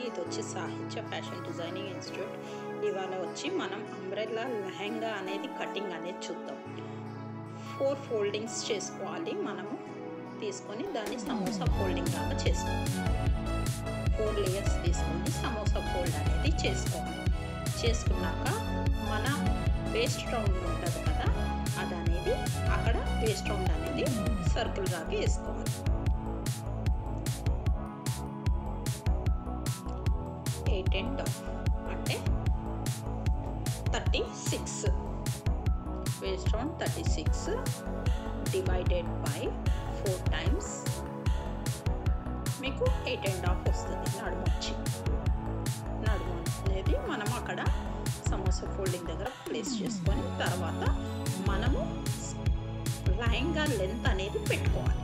ఇది వచ్చి సాహిత్య ఫ్యాషన్ డిజైనింగ్ ఇన్స్టిట్యూట్. ఇవాళ వచ్చి మనం అంబ్రెల్లా లెహంగా అనేది కటింగ్ అనేది చూద్దాం. 4 ఫోల్డింగ్స్ చేసుకోవాలి. మనము తీసుకొని దాన్ని సమోసా ఫోల్డింగ్ లాగా చేసుకోవాలి. 4 లేయర్స్ తీసుకొని సమోసా ఫోల్డ్ అనేది చేసుకోవాలి. చేసుకున్నాక మన వేస్ట్ రౌండ్ ఉంటుంది కదా, అది అనేది అక్కడ వేస్ట్ రౌండ్ అనేది సర్కిల్ లాగా వేసుకోవాలి. 8 and 1/2 అంటే 36. Waist round 36 divided by 4 times మీకు 8 and 1/2 వస్తుంది. నడుము వచ్చి నడుము అనేది మనం అక్కడ సమోసా ఫోల్డింగ్ దగ్గర ప్లేస్ చేసుకొని తర్వాత మనము లెహంగా లెంత్ అనేది పెట్టుకోవాలి.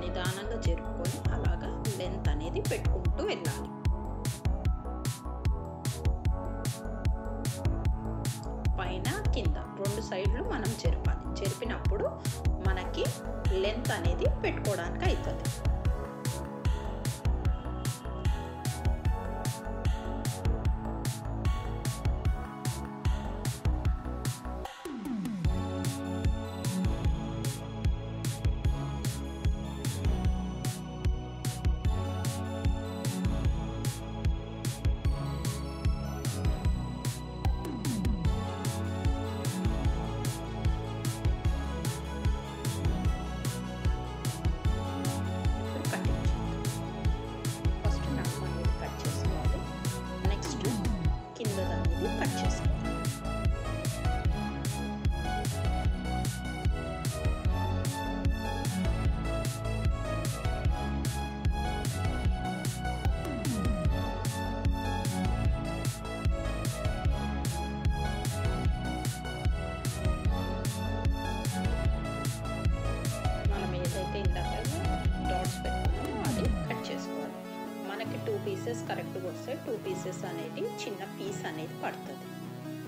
నిదానంగా జరుపుకొని అలాగా లెంత్ అనేది పెట్టుకుంటూ వెళ్ళాలి. పైన కింద 2 సైడ్లు మనం జరపాలి. జరిపినప్పుడు మనకి లెంత్ అనేది పెట్టుకోవడానికి అవుతుంది. మనకి 2 పీసెస్ కరెక్ట్గా వస్తాయి. 2 పీసెస్ అనేది చిన్న పీస్ అనేది పడుతుంది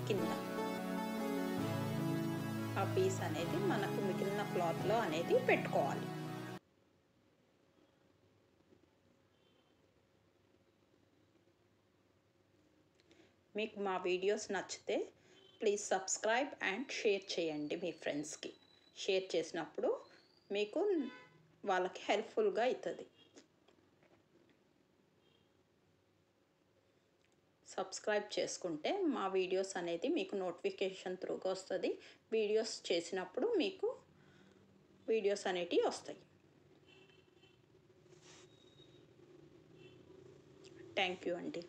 కింద. ఆ పీస్ అనేది మనకు మిగిలిన క్లాత్లో అనేది పెట్టుకోవాలి. మీకు మా వీడియోస్ నచ్చితే ప్లీజ్ సబ్స్క్రైబ్ అండ్ షేర్ చేయండి మీ ఫ్రెండ్స్కి. షేర్ చేసినప్పుడు మీకు వాళ్ళకి హెల్ప్ఫుల్గా అవుతుంది. సబ్స్క్రైబ్ చేసుకుంటే మా వీడియోస్ అనేది మీకు నోటిఫికేషన్ త్రూగా వస్తుంది. వీడియోస్ చేసినప్పుడు మీకు వీడియోస్ అనేటివి వస్తాయి. థ్యాంక్ యూ అండి.